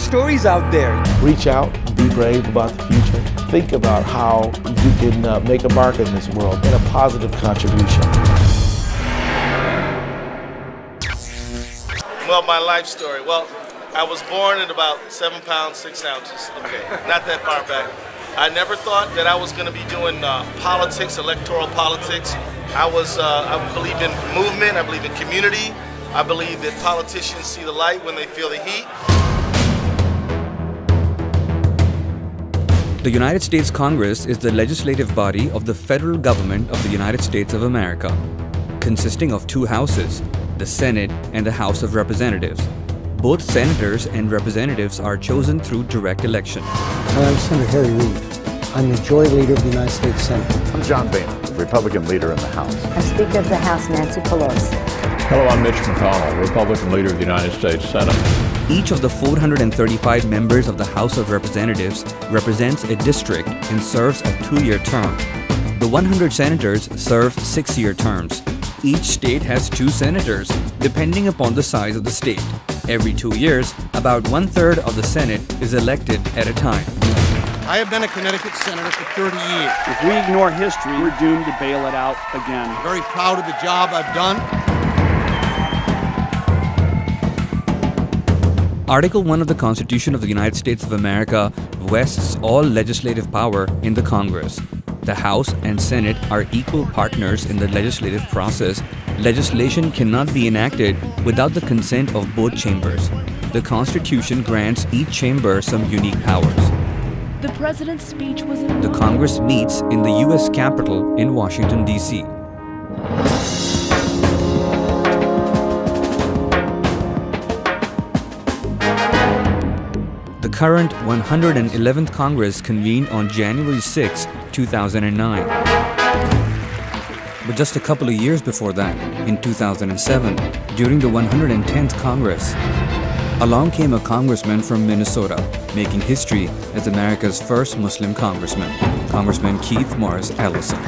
stories out there. Reach out, be brave about the future. Think about how you can make a mark in this world and a positive contribution. Well, my life story. Well, I was born at about 7 pounds, 6 ounces. Okay, not that far back. I never thought that I was going to be doing politics, electoral politics. I believe in movement, I believe in community. I believe that politicians see the light when they feel the heat. The United States Congress is the legislative body of the federal government of the United States of America, consisting of two houses, the Senate and the House of Representatives. Both senators and representatives are chosen through direct election. I'm Senator Harry Reid. I'm the Majority Leader of the United States Senate. I'm John Boehner, Republican Leader in the House. I'm Speaker of the House, Nancy Pelosi. Hello, I'm Mitch McConnell, Republican Leader of the United States Senate. Each of the 435 members of the House of Representatives represents a district and serves a 2-year term. The 100 senators serve 6-year terms. Each state has 2 senators, depending upon the size of the state. Every 2 years, about 1/3 of the Senate is elected at a time. I have been a Connecticut senator for 30 years. If we ignore history, we're doomed to bail it out again. I'm very proud of the job I've done. Article 1 of the Constitution of the United States of America vests all legislative power in the Congress. The House and Senate are equal partners in the legislative process. Legislation cannot be enacted without the consent of both chambers. The Constitution grants each chamber some unique powers. The president's speech was in The Congress meets in the U.S. Capitol in Washington, D.C. The current 111th Congress convened on January 6, 2009. But just a couple of years before that, in 2007, during the 110th Congress, along came a congressman from Minnesota, making history as America's first Muslim congressman, Congressman Keith Morris Ellison.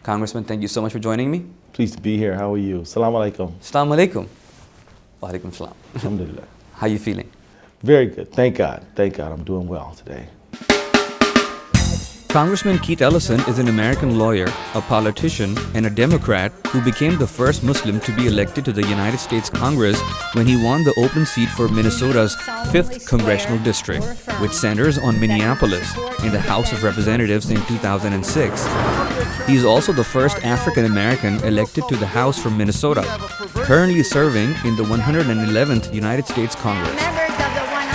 Congressman, thank you so much for joining me. Pleased to be here. How are you? Assalamu alaikum. Assalamu alaikum. Wa alaikum salam. Alhamdulillah. How are you feeling? Very good. Thank God. Thank God I'm doing well today. Congressman Keith Ellison is an American lawyer, a politician, and a Democrat who became the first Muslim to be elected to the United States Congress when he won the open seat for Minnesota's 5th Congressional District, which centers on Minneapolis, in the House of Representatives in 2006. He is also the first African American elected to the House from Minnesota, currently serving in the 111th United States Congress.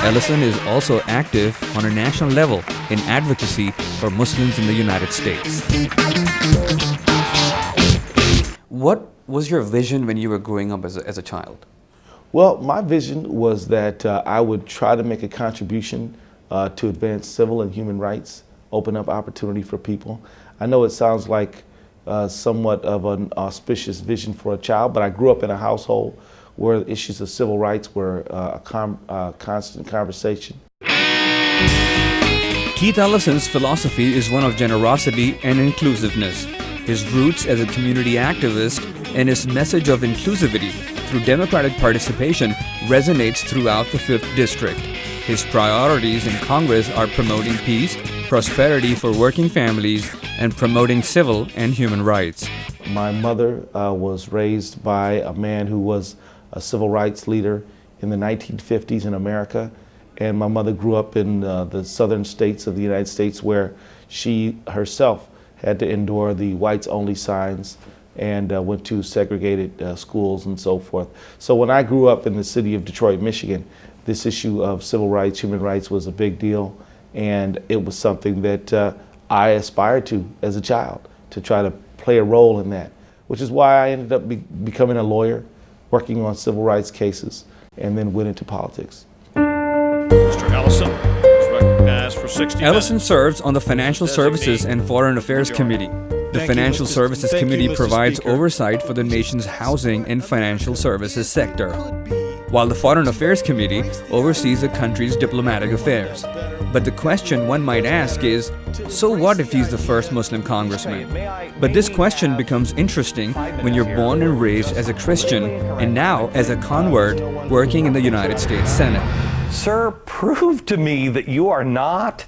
Ellison is also active on a national level in advocacy for Muslims in the United States. What was your vision when you were growing up as a child? Well, my vision was that I would try to make a contribution to advance civil and human rights, open up opportunity for people. I know it sounds like somewhat of an auspicious vision for a child, but I grew up in a household where issues of civil rights were a constant conversation. Keith Ellison's philosophy is one of generosity and inclusiveness. His roots as a community activist and his message of inclusivity through democratic participation resonates throughout the 5th District. His priorities in Congress are promoting peace, prosperity for working families, and promoting civil and human rights. My mother was raised by a man who was a civil rights leader in the 1950s in America, and my mother grew up in the southern states of the United States where she herself had to endure the whites only signs and went to segregated schools and so forth. So when I grew up in the city of Detroit, Michigan, this issue of civil rights, human rights was a big deal, and it was something that I aspired to as a child, to try to play a role in that, which is why I ended up becoming a lawyer, working on civil rights cases, and then went into politics. Mr. Ellison is recognized for 60 Ellison minutes. serves on the Financial Services and Foreign Affairs Committee. The Financial Services Committee provides oversight for the nation's housing and financial services sector. while the Foreign Affairs Committee oversees the country's diplomatic affairs. But the question one might ask is, so what if he's the first Muslim congressman? But this question becomes interesting when you're born and raised as a Christian and now as a convert working in the United States Senate. Sir, prove to me that you are not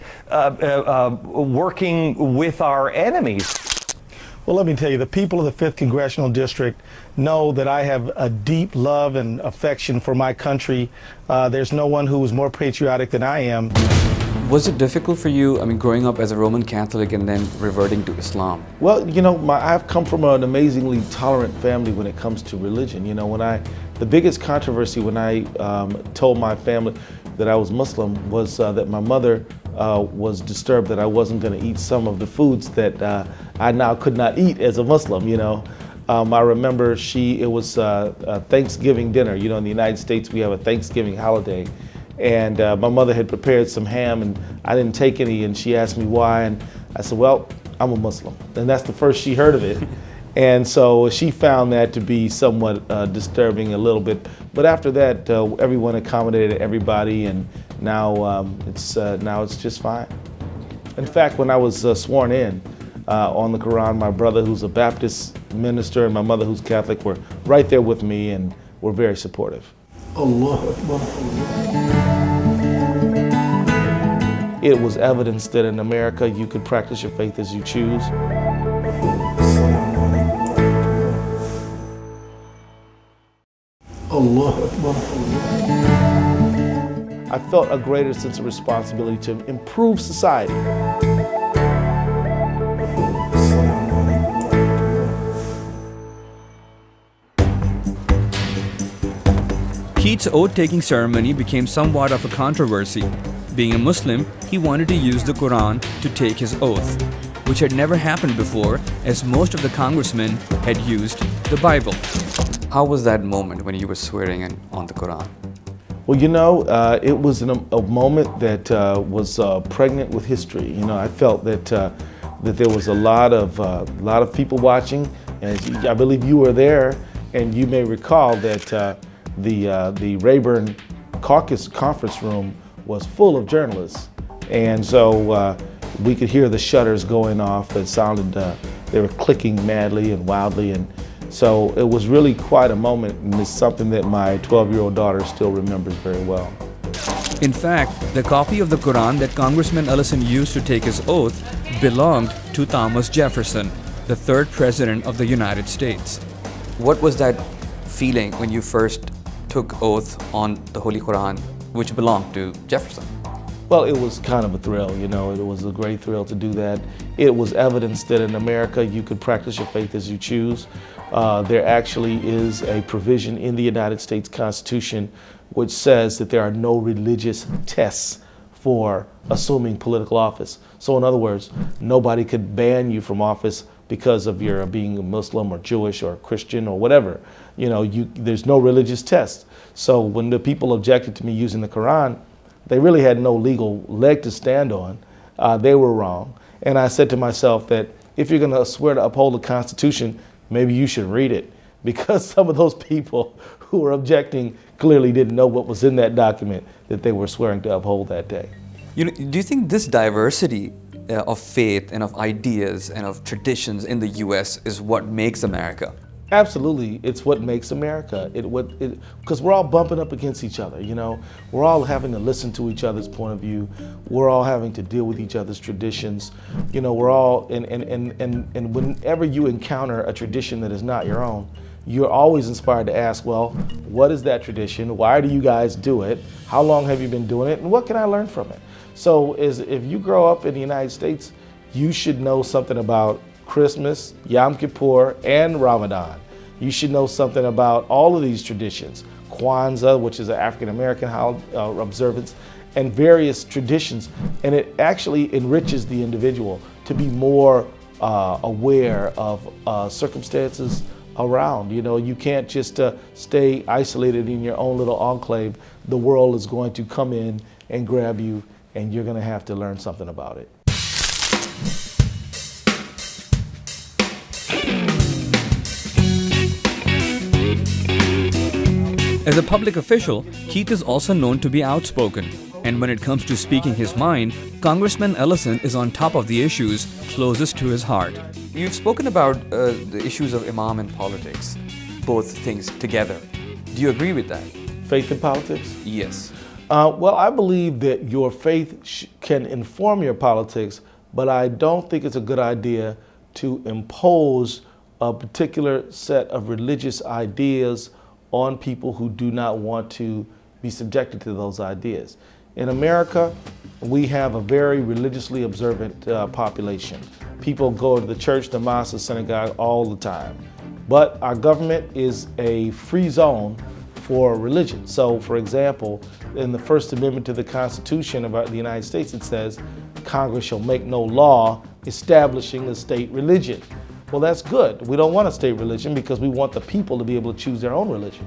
working with our enemies. Well, let me tell you, the people of the 5th Congressional District know that I have a deep love and affection for my country. There's no one who is more patriotic than I am. Was it difficult for you, growing up as a Roman Catholic and then reverting to Islam? Well, I've come from an amazingly tolerant family when it comes to religion. The biggest controversy when I told my family that I was Muslim was that my mother was disturbed that I wasn't going to eat some of the foods that I now could not eat as a Muslim. I remember it was a Thanksgiving dinner. In the United States we have a Thanksgiving holiday, and my mother had prepared some ham and I didn't take any, and she asked me why, and I said, well, I'm a Muslim, and that's the first she heard of it. And so she found that to be somewhat disturbing a little bit. But after that, everyone accommodated everybody, and now it's just fine. In fact, when I was sworn in on the Quran, my brother, who's a Baptist minister, and my mother, who's Catholic, were right there with me and were very supportive. Allah Akbar. It was evidence that in America you could practice your faith as you choose. Allah Akbar. I felt a greater sense of responsibility to improve society. Keith's oath-taking ceremony became somewhat of a controversy. Being a Muslim, he wanted to use the Quran to take his oath, which had never happened before, as most of the congressmen had used the Bible. How was that moment when you were swearing in on the Quran? Well, it was a moment that was pregnant with history. I felt that there was a lot of people watching, and I believe you were there, and you may recall that the Rayburn Caucus conference room was full of journalists, and so we could hear the shutters going off. It sounded they were clicking madly and wildly, and so it was really quite a moment, and it's something that my 12-year-old daughter still remembers very well. In fact, the copy of the Quran that Congressman Ellison used to take his oath belonged to Thomas Jefferson, the 3rd President of the United States. What was that feeling when you first took oath on the Holy Quran, which belonged to Jefferson? Well, it was kind of a thrill, it was a great thrill to do that. It was evidence that in America you could practice your faith as you choose. There actually is a provision in the United States Constitution which says that there are no religious tests for assuming political office. So in other words, nobody could ban you from office because of your being a Muslim or Jewish or Christian or whatever. There's no religious test. So when the people objected to me using the Quran, they really had no legal leg to stand on. They were wrong. And I said to myself that if you're going to swear to uphold the Constitution, maybe you should read it, because some of those people who were objecting clearly didn't know what was in that document that they were swearing to uphold that day. Do you think this diversity of faith and of ideas and of traditions in the U.S. is what makes America? Absolutely, it's what makes America. Because we're all bumping up against each other, We're all having to listen to each other's point of view. We're all having to deal with each other's traditions. We're all, and whenever you encounter a tradition that is not your own, you're always inspired to ask, well, what is that tradition? Why do you guys do it? How long have you been doing it? And what can I learn from it? So if you grow up in the United States, you should know something about Christmas, Yom Kippur, and Ramadan. You should know something about all of these traditions, Kwanzaa, which is an African-American observance, and various traditions. And it actually enriches the individual to be more aware of circumstances around. You can't just stay isolated in your own little enclave. The world is going to come in and grab you, and you're going to have to learn something about it. As a public official, Keith is also known to be outspoken. And when it comes to speaking his mind, Congressman Ellison is on top of the issues closest to his heart. You've spoken about the issues of Imam and politics, both things together. Do you agree with that? Faith in politics? Yes. Well, I believe that your faith can inform your politics, but I don't think it's a good idea to impose a particular set of religious ideas on people who do not want to be subjected to those ideas. In America, we have a very religiously observant population. People go to the church, the mosque, the synagogue all the time. But our government is a free zone for religion. So, for example, in the First Amendment to the Constitution of the United States, it says, Congress shall make no law establishing a state religion. Well, that's good. We don't want a state religion because we want the people to be able to choose their own religion.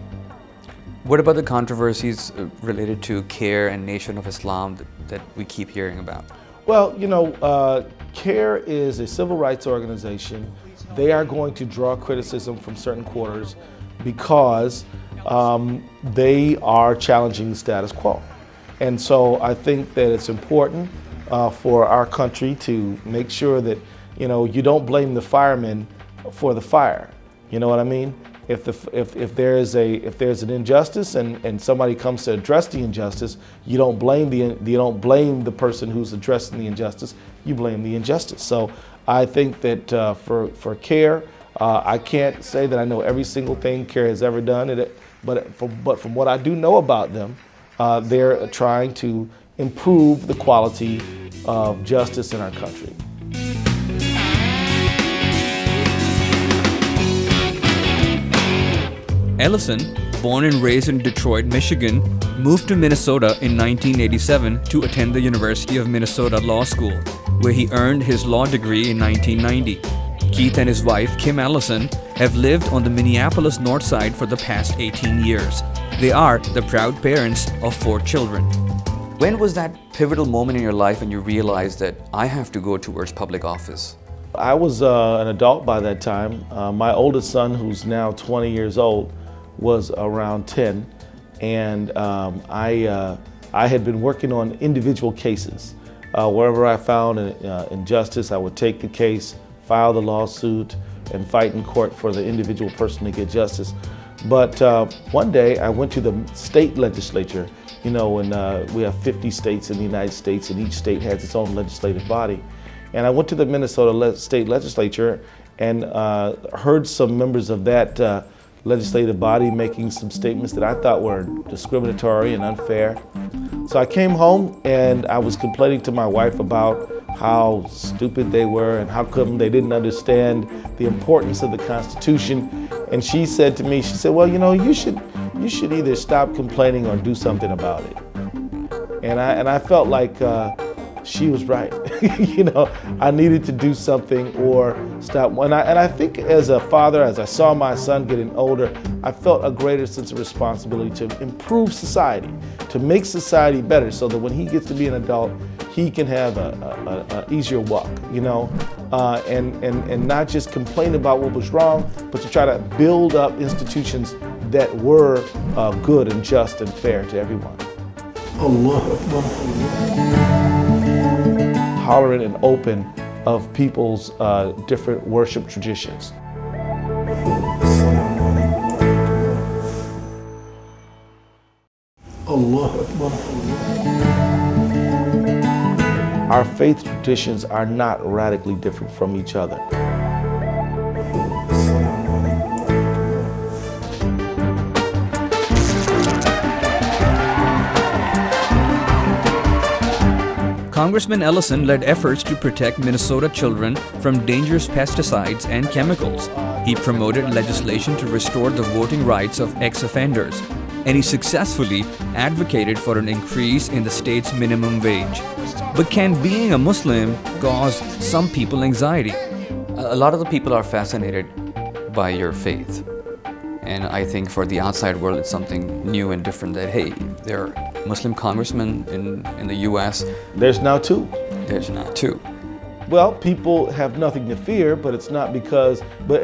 What about the controversies related to CARE and Nation of Islam that we keep hearing about? Well, you know, CARE is a civil rights organization. They are going to draw criticism from certain quarters because they are challenging the status quo. And so I think that it's important for our country to make sure that, you know, you don't blame the firemen for the fire. You know what I mean? If there's an injustice and somebody comes to address the injustice, you don't blame the person who's addressing the injustice. You blame the injustice. So I think that for CARE, I can't say that I know every single thing CARE has ever done. But from what I do know about them, they're trying to improve the quality of justice in our country. Ellison, born and raised in Detroit, Michigan, moved to Minnesota in 1987 to attend the University of Minnesota Law School, where he earned his law degree in 1990. Keith and his wife, Kim Ellison, have lived on the Minneapolis North Side for the past 18 years. They are the proud parents of 4 children. When was that pivotal moment in your life when you realized that I have to go towards public office? I was an adult by that time. My oldest son, who's now 20 years old, was around 10, and I had been working on individual cases. Wherever I found an injustice, I would take the case, file the lawsuit, and fight in court for the individual person to get justice. But one day I went to the state legislature, you know, and we have 50 states in the United States, and each state has its own legislative body. And I went to the Minnesota state legislature and heard some members of that legislative body making some statements that I thought were discriminatory and unfair. So I came home and I was complaining to my wife about how stupid they were and how come they didn't understand the importance of the Constitution. And she said to me, she said, well, you know, you should either stop complaining or do something about it. And I felt like she was right. You know, I needed to do something or stop. And I think as a father, as I saw my son getting older, I felt a greater sense of responsibility to improve society, to make society better so that when he gets to be an adult, he can have a easier walk, you know, and not just complain about what was wrong, but to try to build up institutions that were good and just and fair to everyone. Tolerant and open of people's different worship traditions. Our faith traditions are not radically different from each other. Congressman Ellison led efforts to protect Minnesota children from dangerous pesticides and chemicals. He promoted legislation to restore the voting rights of ex-offenders, and he successfully advocated for an increase in the state's minimum wage. But can being a Muslim cause some people anxiety? A lot of the people are fascinated by your faith. And I think for the outside world, it's something new and different that, hey, there are Muslim congressmen in the U.S. There's now 2. There's now 2. Well, people have nothing to fear, but it's not because, there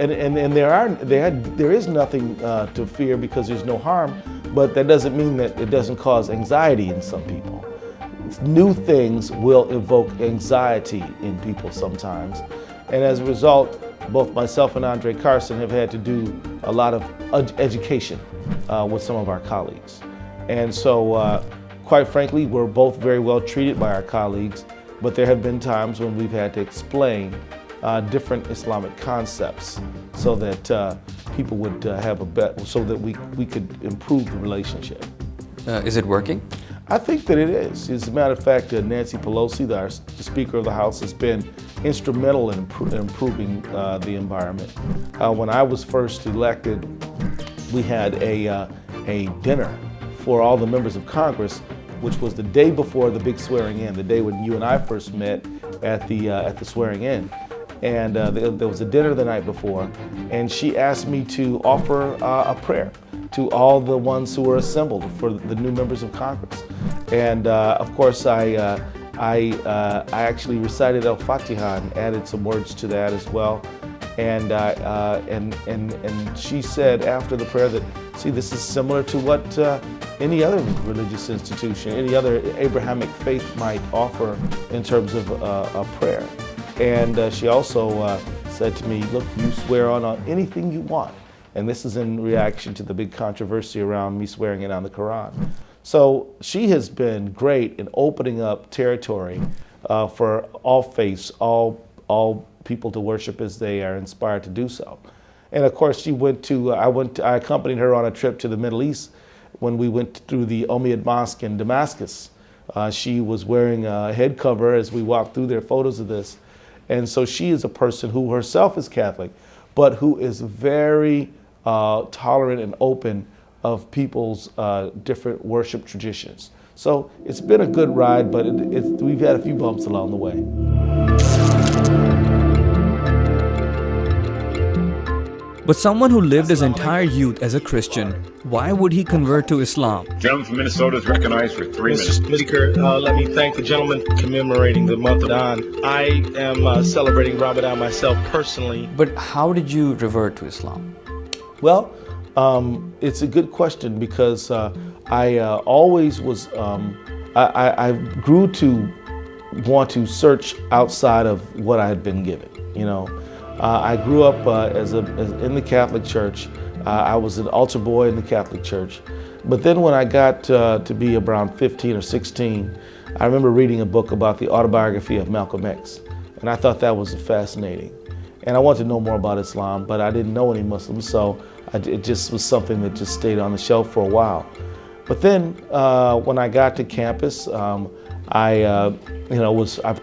is nothing to fear because there's no harm, but that doesn't mean that it doesn't cause anxiety in some people. New things will evoke anxiety in people sometimes, and as a result, both myself and Andre Carson have had to do a lot of education with some of our colleagues. And so, quite frankly, we're both very well treated by our colleagues, but there have been times when we've had to explain different Islamic concepts so that people would have a better, so that we could improve the relationship. Is it working? I think that it is. As a matter of fact, Nancy Pelosi, the Speaker of the House, has been instrumental in improving the environment. When I was first elected, we had a dinner for all the members of Congress, which was the day before the big swearing in, the day when you and I first met at the swearing in. And there was a dinner the night before, and she asked me to offer a prayer to all the ones who were assembled for the new members of Congress. And of course, I actually recited Al-Fatiha and added some words to that as well. And she said after the prayer that, see, this is similar to what any other religious institution, any other Abrahamic faith might offer in terms of a prayer. And she also said to me, look, you swear on anything you want. And this is in reaction to the big controversy around me swearing in on the Quran. So she has been great in opening up territory for all faiths, all people to worship as they are inspired to do so. And of course, she I accompanied her on a trip to the Middle East when we went through the Umayyad Mosque in Damascus. She was wearing a head cover as we walked through there, photos of this. And so she is a person who herself is Catholic, but who is very tolerant and open of people's different worship traditions. So it's been a good ride, but we've had a few bumps along the way. But someone who lived his entire youth as a Christian, why would he convert to Islam? Gentleman from Minnesota is recognized for 3 minutes. Mr. Speaker, let me thank the gentleman commemorating the month of Ramadan. I am celebrating Ramadan myself personally. But how did you revert to Islam? Well, it's a good question because I always was, I grew to want to search outside of what I had been given, you know. I grew up in the Catholic Church. I was an altar boy in the Catholic Church. But then when I got to be around 15 or 16, I remember reading a book about the autobiography of Malcolm X. And I thought that was fascinating. And I wanted to know more about Islam, but I didn't know any Muslims, so it just was something that just stayed on the shelf for a while. But then when I got to campus, I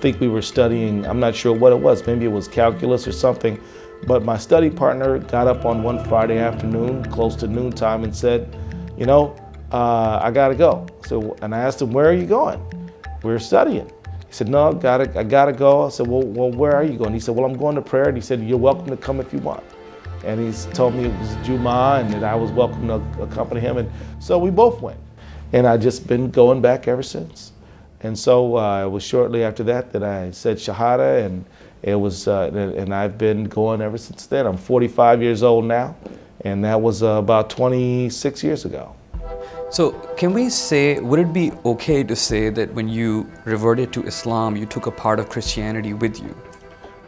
think we were studying, I'm not sure what it was, maybe it was calculus or something, but my study partner got up on one Friday afternoon, close to noontime, and said, you know, I gotta go. So, and I asked him, where are you going? We're studying. He said, no, I gotta go. I said, well, where are you going? He said, well, I'm going to prayer. And he said, you're welcome to come if you want. And he told me it was Jumu'ah and that I was welcome to accompany him. And so we both went. And I've just been going back ever since. And so it was shortly after that that I said Shahada, and it was, and I've been going ever since then. I'm 45 years old now, and that was about 26 years ago. So can we say, would it be okay to say that when you reverted to Islam, you took a part of Christianity with you?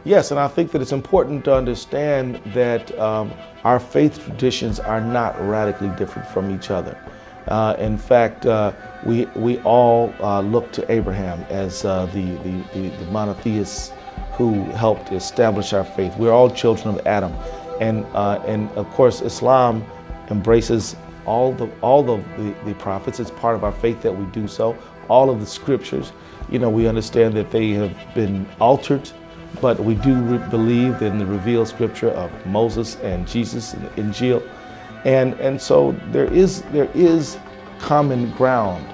Yes, and I think that it's important to understand that our faith traditions are not radically different from each other. In fact, we all look to Abraham as the monotheists who helped establish our faith. We're all children of Adam, and of course Islam embraces all the prophets. It's part of our faith that we do so. All of the scriptures, you know, we understand that they have been altered, but we do believe in the revealed scripture of Moses and Jesus and the Injil. And so there is common ground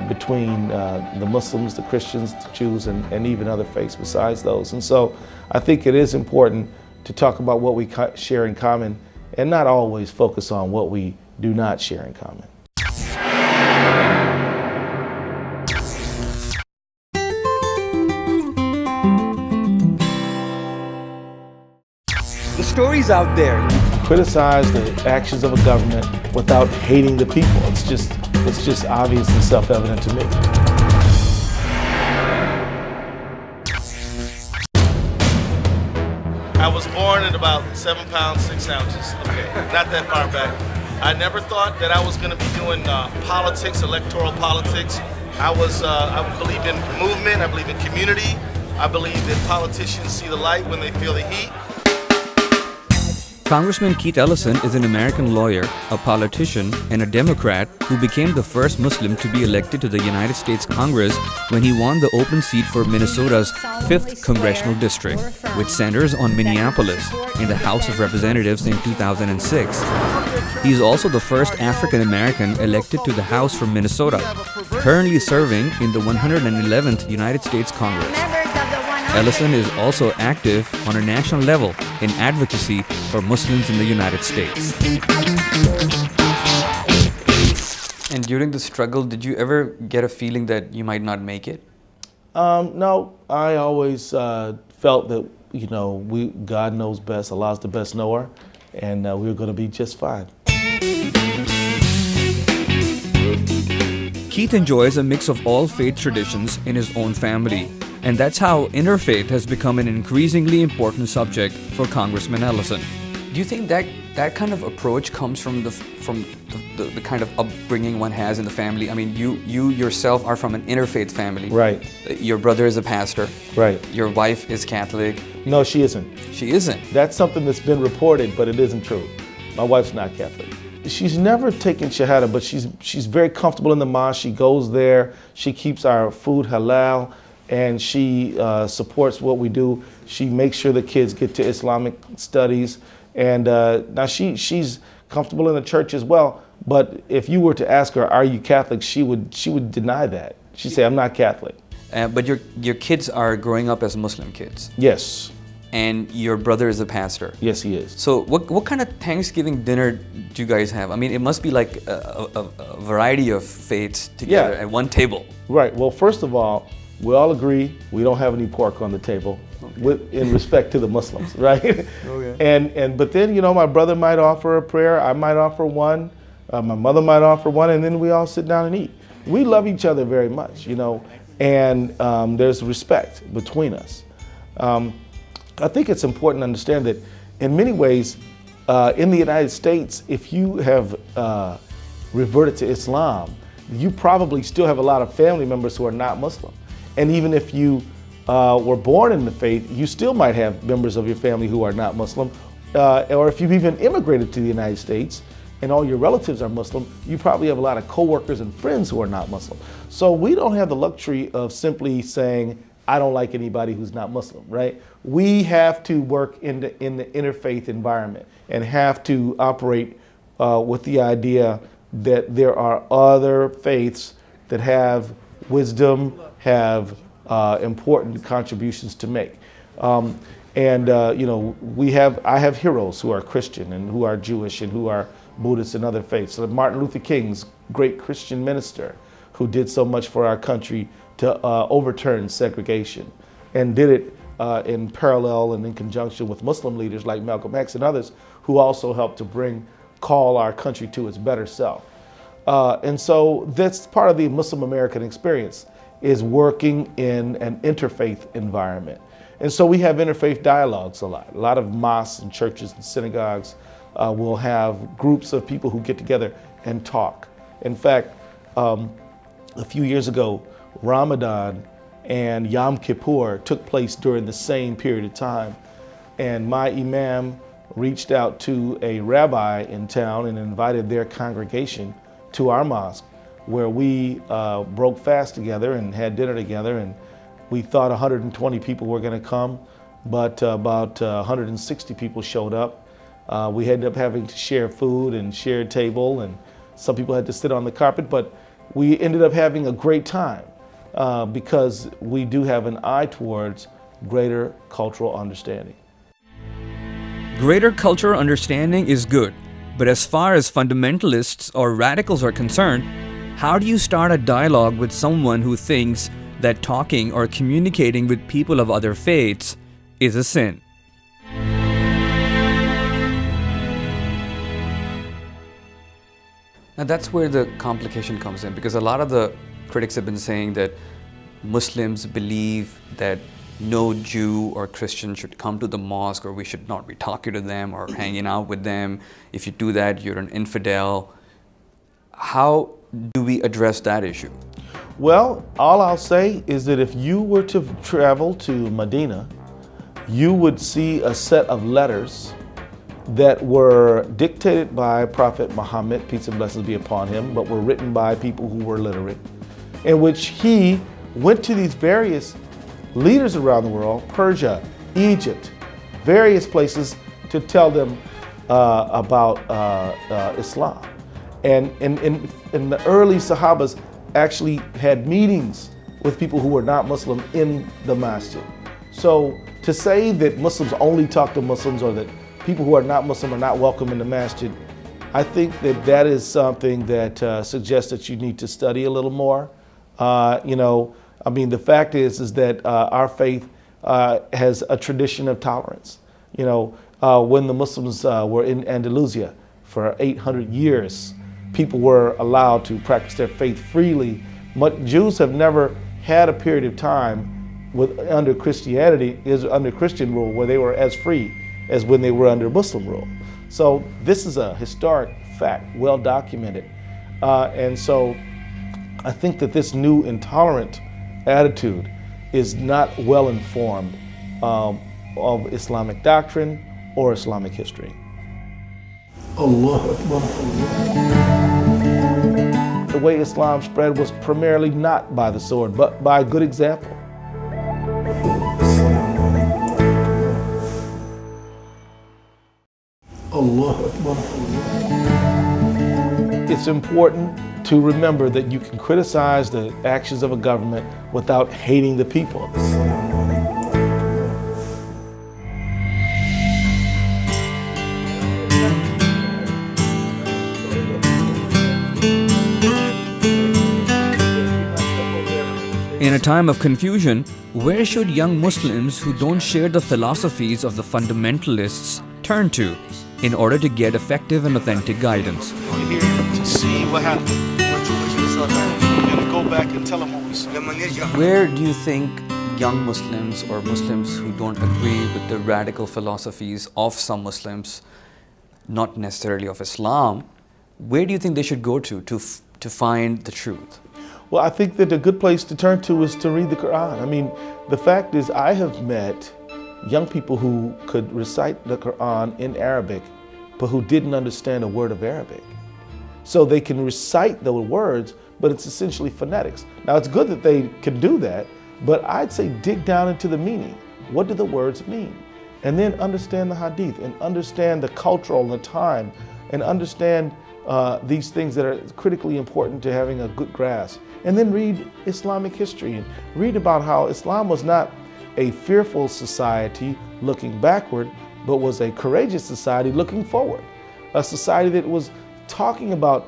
between the Muslims, the Christians, the Jews, and even other faiths besides those. And so I think it is important to talk about what we share in common and not always focus on what we do not share in common. The stories out there, criticize the actions of a government without hating the people. It's just obvious and self-evident to me. I was born at about 7 pounds 6 ounces. Okay, not that far back. I never thought that I was going to be doing politics, electoral politics. I believe in movement. I believe in community. I believe that politicians see the light when they feel the heat. Congressman Keith Ellison is an American lawyer, a politician, and a Democrat who became the first Muslim to be elected to the United States Congress when he won the open seat for Minnesota's 5th Congressional District, which centers on Minneapolis, in the House of Representatives in 2006. He is also the first African American elected to the House from Minnesota, currently serving in the 111th United States Congress. Ellison is also active on a national level in advocacy for Muslims in the United States. And during the struggle, did you ever get a feeling that you might not make it? No, I always felt that, God knows best, Allah's the best knower, and we were going to be just fine. Keith enjoys a mix of all faith traditions in his own family. And that's how interfaith has become an increasingly important subject for Congressman Ellison. Do you think that kind of approach comes from the kind of upbringing one has in the family? I mean, you yourself are from an interfaith family. Right. Your brother is a pastor. Right. Your wife is Catholic. No, she isn't. She isn't? That's something that's been reported, but it isn't true. My wife's not Catholic. She's never taken shahada, but she's very comfortable in the mosque. She goes there. She keeps our food halal. And she supports what we do. She makes sure the kids get to Islamic studies. And now she's comfortable in the church as well. But if you were to ask her, "Are you Catholic?" she would deny that. She'd say, "I'm not Catholic." But your kids are growing up as Muslim kids. Yes. And your brother is a pastor. Yes, he is. So what kind of Thanksgiving dinner do you guys have? I mean, it must be like a variety of faiths together at one table. Right. Well, first of all, we all agree we don't have any pork on the table, in respect to the Muslims, right? Okay. But then, my brother might offer a prayer, I might offer one, my mother might offer one, and then we all sit down and eat. We love each other very much, and there's respect between us. I think it's important to understand that in many ways, in the United States, if you have reverted to Islam, you probably still have a lot of family members who are not Muslim. And even if you were born in the faith, you still might have members of your family who are not Muslim. Or if you've even immigrated to the United States and all your relatives are Muslim, you probably have a lot of coworkers and friends who are not Muslim. So we don't have the luxury of simply saying, I don't like anybody who's not Muslim, right? We have to work in the interfaith environment and have to operate with the idea that there are other faiths that have wisdom, have important contributions to make. I have heroes who are Christian and who are Jewish and who are Buddhist and other faiths. So Martin Luther King's great Christian minister who did so much for our country to overturn segregation and did it in parallel and in conjunction with Muslim leaders like Malcolm X and others who also helped to call our country to its better self. And so that's part of the Muslim American experience, is working in an interfaith environment. And so we have interfaith dialogues a lot. A lot of mosques and churches and synagogues will have groups of people who get together and talk. In fact, a few years ago, Ramadan and Yom Kippur took place during the same period of time. And my imam reached out to a rabbi in town and invited their congregation to our mosque, where we broke fast together and had dinner together. And we thought 120 people were going to come, but about 160 people showed up. We ended up having to share food and share a table, and some people had to sit on the carpet, but we ended up having a great time because we do have an eye towards greater cultural understanding. Greater cultural understanding is good, but as far as fundamentalists or radicals are concerned, how do you start a dialogue with someone who thinks that talking or communicating with people of other faiths is a sin? Now that's where the complication comes in, because a lot of the critics have been saying that Muslims believe that no Jew or Christian should come to the mosque, or we should not be talking to them or hanging out with them. If you do that, you're an infidel. How do we address that issue? Well, all I'll say is that if you were to travel to Medina, you would see a set of letters that were dictated by Prophet Muhammad, peace and blessings be upon him, but were written by people who were literate, in which he went to these various leaders around the world, Persia, Egypt, various places, to tell them about Islam. And in the early Sahabas actually had meetings with people who were not Muslim in the masjid. So to say that Muslims only talk to Muslims, or that people who are not Muslim are not welcome in the masjid, I think that that is something that suggests that you need to study a little more. I mean, the fact is that our faith has a tradition of tolerance. When the Muslims were in Andalusia for 800 years, people were allowed to practice their faith freely. But Jews have never had a period of time under Christianity, under Christian rule, where they were as free as when they were under Muslim rule. So this is a historic fact, well documented. And so I think that this new intolerant attitude is not well informed of Islamic doctrine or Islamic history. Allah Akbar. The way Islam spread was primarily not by the sword, but by good example. Allah Akbar. It's important to remember that you can criticize the actions of a government without hating the people. In a time of confusion, where should young Muslims who don't share the philosophies of the fundamentalists turn to in order to get effective and authentic guidance? We're here to see what happened. We're going to go back and tell them what we saw. Where do you think young Muslims or Muslims who don't agree with the radical philosophies of some Muslims, not necessarily of Islam, where do you think they should go to find the truth? Well, I think that a good place to turn to is to read the Quran. I mean, the fact is, I have met young people who could recite the Quran in Arabic, but who didn't understand a word of Arabic. So they can recite the words, but it's essentially phonetics. Now, it's good that they can do that, but I'd say dig down into the meaning. What do the words mean? And then understand the hadith, and understand the cultural and the time, and understand these things that are critically important to having a good grasp. And then read Islamic history and read about how Islam was not a fearful society looking backward, but was a courageous society looking forward. A society that was talking about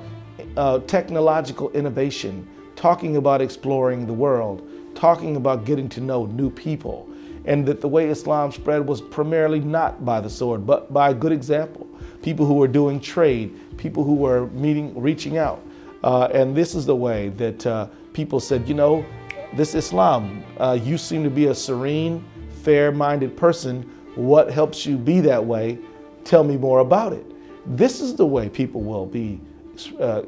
technological innovation, talking about exploring the world, talking about getting to know new people. And that the way Islam spread was primarily not by the sword, but by good example. People who were doing trade, people who were reaching out. And this is the way that people said, this Islam, you seem to be a serene, fair-minded person. What helps you be that way? Tell me more about it. This is the way people will be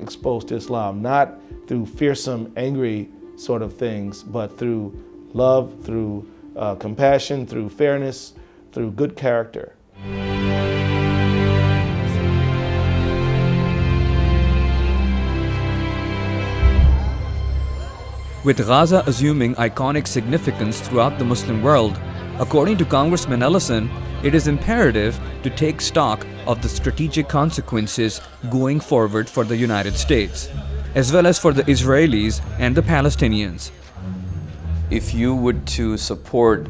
exposed to Islam, not through fearsome, angry sort of things, but through love, through compassion, through fairness, through good character. With Gaza assuming iconic significance throughout the Muslim world, according to Congressman Ellison, it is imperative to take stock of the strategic consequences going forward for the United States, as well as for the Israelis and the Palestinians. If you would to support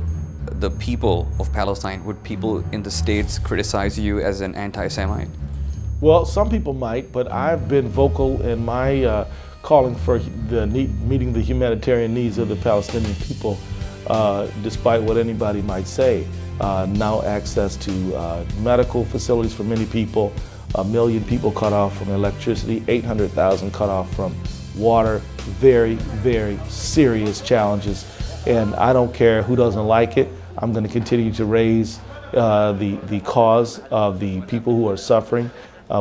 the people of Palestine, would people in the States criticize you as an anti-Semite? Well, some people might, but I've been vocal in my calling for meeting the humanitarian needs of the Palestinian people, despite what anybody might say. Now access to medical facilities for many people, 1 million people cut off from electricity, 800,000 cut off from water. Very, very serious challenges. And I don't care who doesn't like it. I'm going to continue to raise the cause of the people who are suffering.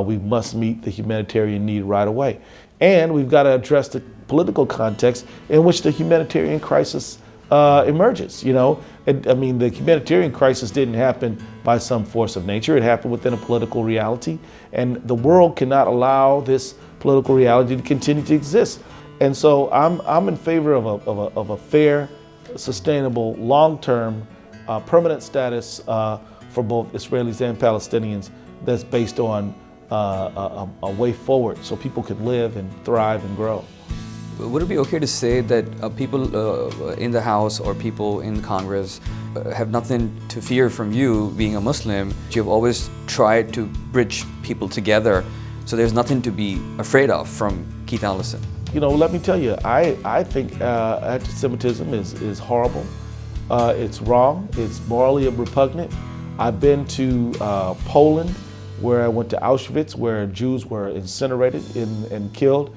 We must meet the humanitarian need right away. And we've got to address the political context in which the humanitarian crisis emerges. You know, I mean, the humanitarian crisis didn't happen by some force of nature. It happened within a political reality, and the world cannot allow this political reality to continue to exist. And so I'm in favor of a fair, sustainable, long-term, permanent status for both Israelis and Palestinians that's based on a way forward so people can live and thrive and grow. Would it be okay to say that people in the House or people in Congress have nothing to fear from you being a Muslim? You've always tried to bridge people together, so there's nothing to be afraid of from Keith Ellison. You know, let me tell you, I think anti-Semitism is horrible. It's wrong. It's morally repugnant. I've been to Poland, where I went to Auschwitz, where Jews were incinerated and killed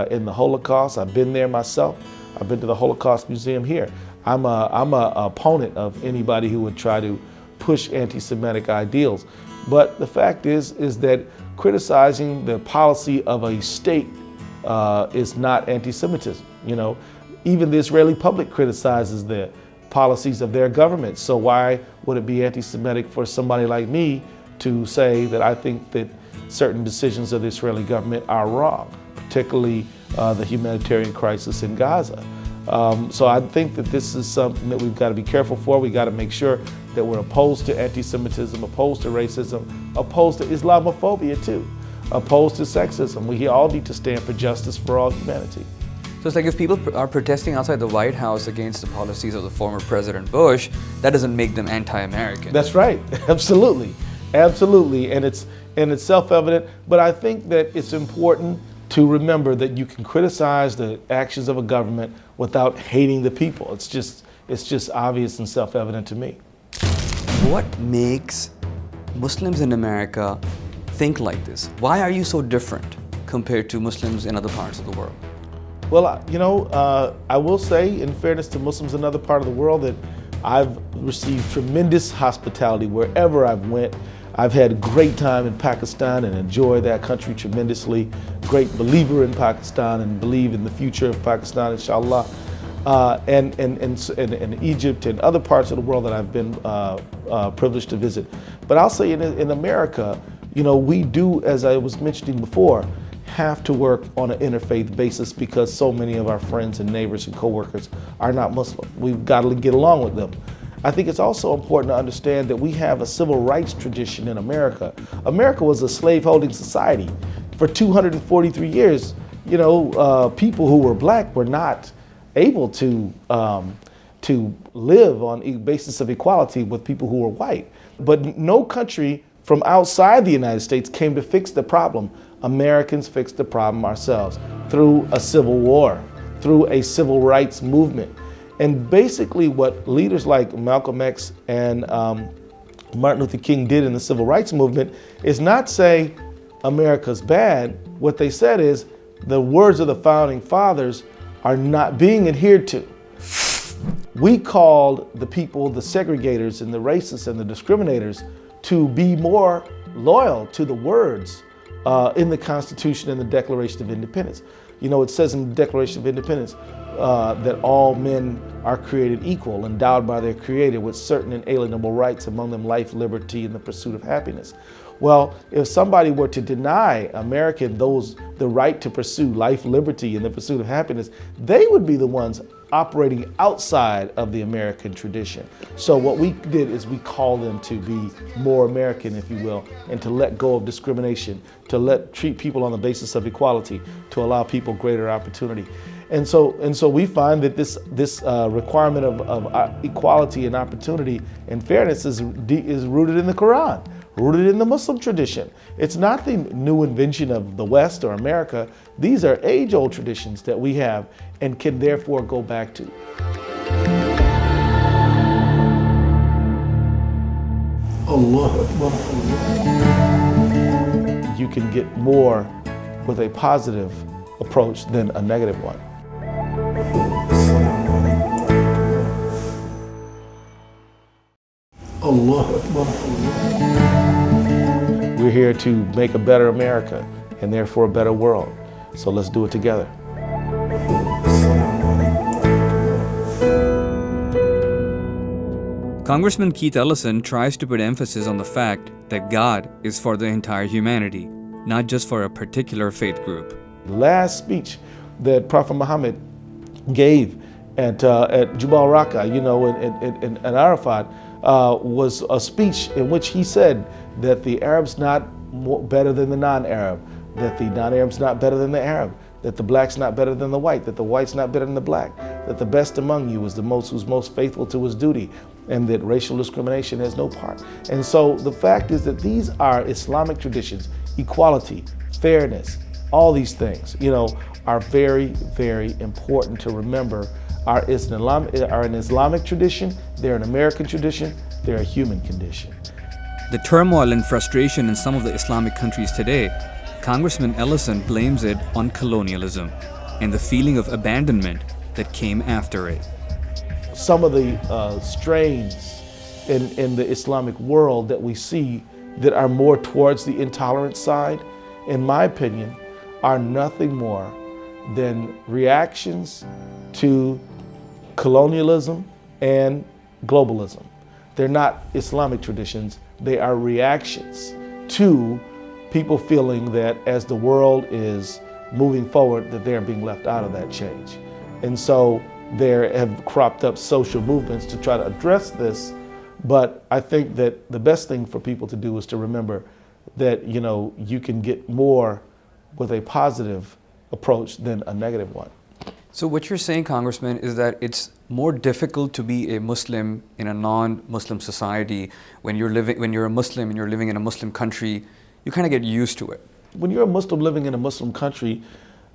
in the Holocaust. I've been there myself. I've been to the Holocaust Museum here. I'm a opponent of anybody who would try to push anti-Semitic ideals. But the fact is that criticizing the policy of a state is not anti-Semitism. You know, even the Israeli public criticizes the policies of their government. So why would it be anti-Semitic for somebody like me to say that I think that certain decisions of the Israeli government are wrong, particularly the humanitarian crisis in Gaza? So I think that this is something that we've got to be careful for. We've got to make sure that we're opposed to anti-Semitism, opposed to racism, opposed to Islamophobia too, opposed to sexism. We all need to stand for justice for all humanity. So it's like if people are protesting outside the White House against the policies of the former President Bush, that doesn't make them anti-American. That's right, absolutely, absolutely, and it's self-evident. But I think that it's important to remember that you can criticize the actions of a government without hating the people. It's just obvious and self-evident to me. What makes Muslims in America think like this? Why are you so different compared to Muslims in other parts of the world? Well, you know, I will say, in fairness to Muslims in another part of the world, that I've received tremendous hospitality wherever I've went. I've had a great time in Pakistan and enjoy that country tremendously. Great believer in Pakistan and believe in the future of Pakistan, inshallah. And Egypt and other parts of the world that I've been privileged to visit. But I'll say in America, you know, we do, as I was mentioning before, have to work on an interfaith basis because so many of our friends and neighbors and coworkers are not Muslim. We've got to get along with them. I think it's also important to understand that we have a civil rights tradition in America. America was a slaveholding society. For 243 years, you know, people who were black were not able to live on a basis of equality with people who were white. But no country from outside the United States came to fix the problem. Americans fixed the problem ourselves through a civil war, through a civil rights movement. And basically what leaders like Malcolm X and Martin Luther King did in the civil rights movement is not say America's bad. What they said is the words of the founding fathers are not being adhered to. We called the people the segregators and the racists and the discriminators to be more loyal to the words in the Constitution and the Declaration of Independence. You know, it says in the Declaration of Independence that all men are created equal, endowed by their Creator with certain inalienable rights, among them life, liberty, and the pursuit of happiness. Well, if somebody were to deny American the right to pursue life, liberty, and the pursuit of happiness, they would be the ones operating outside of the American tradition. So what we did is we called them to be more American, if you will, and to let go of discrimination, to treat people on the basis of equality, to allow people greater opportunity. And so we find that this requirement of equality and opportunity and fairness is rooted in the Quran, rooted in the Muslim tradition. It's not the new invention of the West or America. These are age-old traditions that we have and can therefore go back to. Allah Akbar. you can get more with a positive approach than a negative one. Allah Akbar. We're here to make a better America and therefore a better world. So let's do it together. Congressman Keith Ellison tries to put emphasis on the fact that God is for the entire humanity, not just for a particular faith group. The last speech that Prophet Muhammad gave at Jabal Raqqa, in Arafat, was a speech in which he said that the Arab's not better than the non-Arab, that the non-Arab's not better than the Arab, that the black's not better than the white, that the white's not better than the black, that the best among you is who's most faithful to his duty, and that racial discrimination has no part. And so the fact is that these are Islamic traditions, equality, fairness, all these things, are very, very important to remember. Are an Islamic tradition, they're an American tradition, they're a human condition. The turmoil and frustration in some of the Islamic countries today, Congressman Ellison blames it on colonialism and the feeling of abandonment that came after it. Some of the strains in the Islamic world that we see that are more towards the intolerant side, in my opinion, are nothing more than reactions to colonialism and globalism. They're not Islamic traditions, they are reactions to people feeling that as the world is moving forward, that they're being left out of that change. And so there have cropped up social movements to try to address this, but I think that the best thing for people to do is to remember that, you can get more with a positive approach than a negative one. So what you're saying, Congressman, is that it's more difficult to be a Muslim in a non-Muslim society. When you're a Muslim and you're living in a Muslim country, you kind of get used to it. When you're a Muslim living in a Muslim country,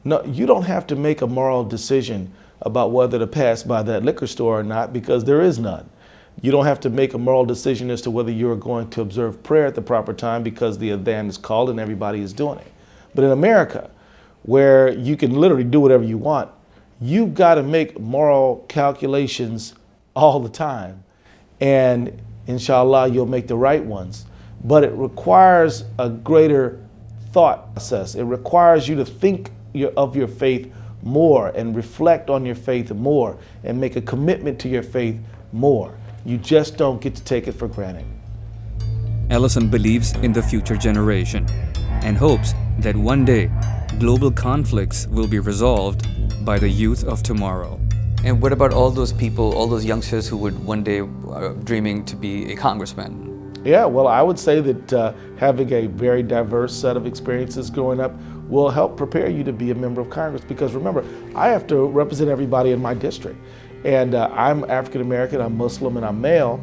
no, you don't have to make a moral decision about whether to pass by that liquor store or not, because there is none. You don't have to make a moral decision as to whether you're going to observe prayer at the proper time because the adhan is called and everybody is doing it. But in America, where you can literally do whatever you want, you've got to make moral calculations all the time. And inshallah, you'll make the right ones. But it requires a greater thought process. It requires you to think of your faith more and reflect on your faith more and make a commitment to your faith more. You just don't get to take it for granted. Ellison believes in the future generation and hopes that one day global conflicts will be resolved by the youth of tomorrow. And what about all those people, all those youngsters who would one day dreaming to be a congressman? Yeah, well, I would say that having a very diverse set of experiences growing up will help prepare you to be a member of Congress. Because remember, I have to represent everybody in my district. And I'm African American, I'm Muslim, and I'm male,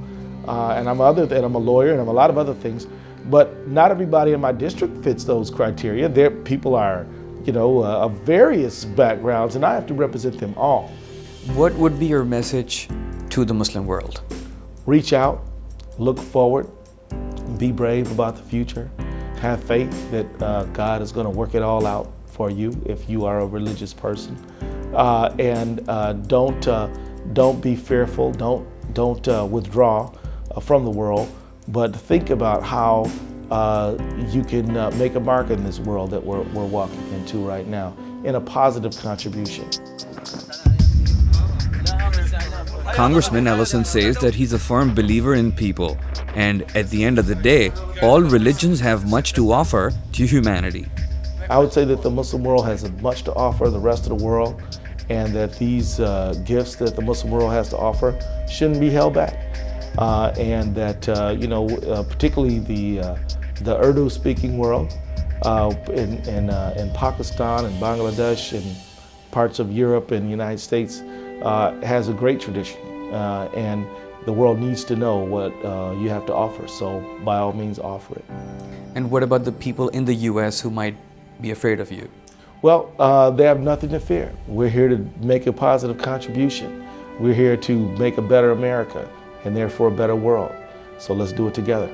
and I'm a lawyer, and I'm a lot of other things. But not everybody in my district fits those criteria. People are, of various backgrounds, and I have to represent them all. What would be your message to the Muslim world? Reach out, look forward, be brave about the future, have faith that God is going to work it all out for you if you are a religious person, and don't be fearful, don't withdraw from the world, but think about how you can make a mark in this world that we're walking into right now in a positive contribution. Congressman Ellison says that he's a firm believer in people, and at the end of the day, all religions have much to offer to humanity. I would say that the Muslim world has much to offer the rest of the world, and that these gifts that the Muslim world has to offer shouldn't be held back. And that, particularly the Urdu-speaking world in Pakistan and Bangladesh and parts of Europe and the United States has a great tradition. And the world needs to know what you have to offer, so by all means offer it. And what about the people in the U.S. who might be afraid of you? Well, they have nothing to fear. We're here to make a positive contribution. We're here to make a better America and therefore a better world. So let's do it together.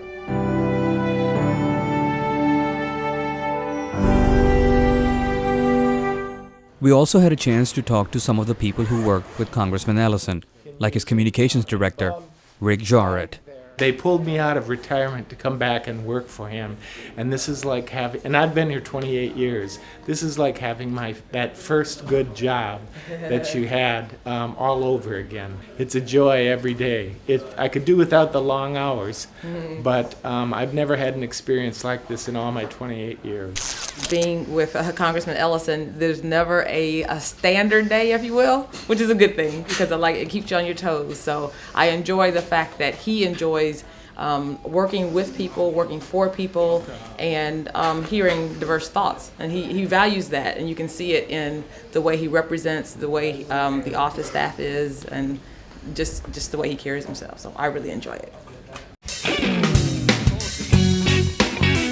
We also had a chance to talk to some of the people who worked with Congressman Ellison, like his communications director, Rick Jarrett. They pulled me out of retirement to come back and work for him, and this is like having, and I've been here 28 years, this is like having that first good job that you had all over again. It's a joy every day. I could do without the long hours, but I've never had an experience like this in all my 28 years. Being with Congressman Ellison, there's never a standard day, if you will, which is a good thing because it keeps you on your toes. So I enjoy the fact that he enjoys working with people, working for people, and hearing diverse thoughts. And he values that, and you can see it in the way he represents, the way the office staff is, and just the way he carries himself. So I really enjoy it.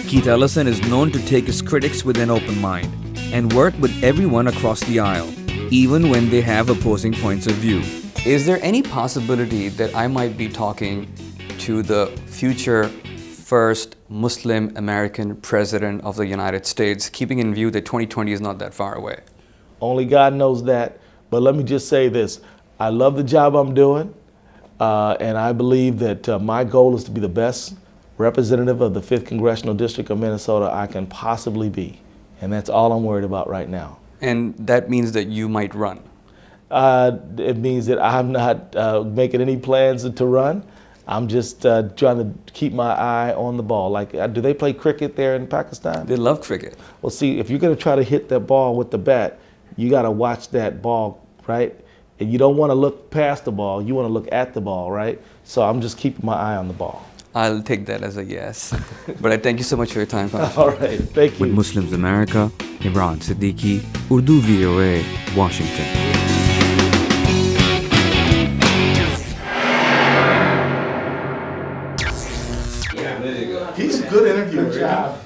Keith Ellison is known to take his critics with an open mind and work with everyone across the aisle, even when they have opposing points of view. Is there any possibility that I might be talking to the future first Muslim American president of the United States, keeping in view that 2020 is not that far away? Only God knows that, but let me just say this. I love the job I'm doing, and I believe that my goal is to be the best representative of the 5th Congressional District of Minnesota I can possibly be, and that's all I'm worried about right now. And that means that you might run? It means that I'm not making any plans to run. I'm just trying to keep my eye on the ball. Like, do they play cricket there in Pakistan? They love cricket. Well, see, if you're going to try to hit that ball with the bat, you got to watch that ball, right? And you don't want to look past the ball. You want to look at the ball, right? So I'm just keeping my eye on the ball. I'll take that as a yes. But I thank you so much for your time. All right, thank you. With Muslims America, Imran Siddiqui, Urdu VOA, Washington. He's a good interviewer. Good job.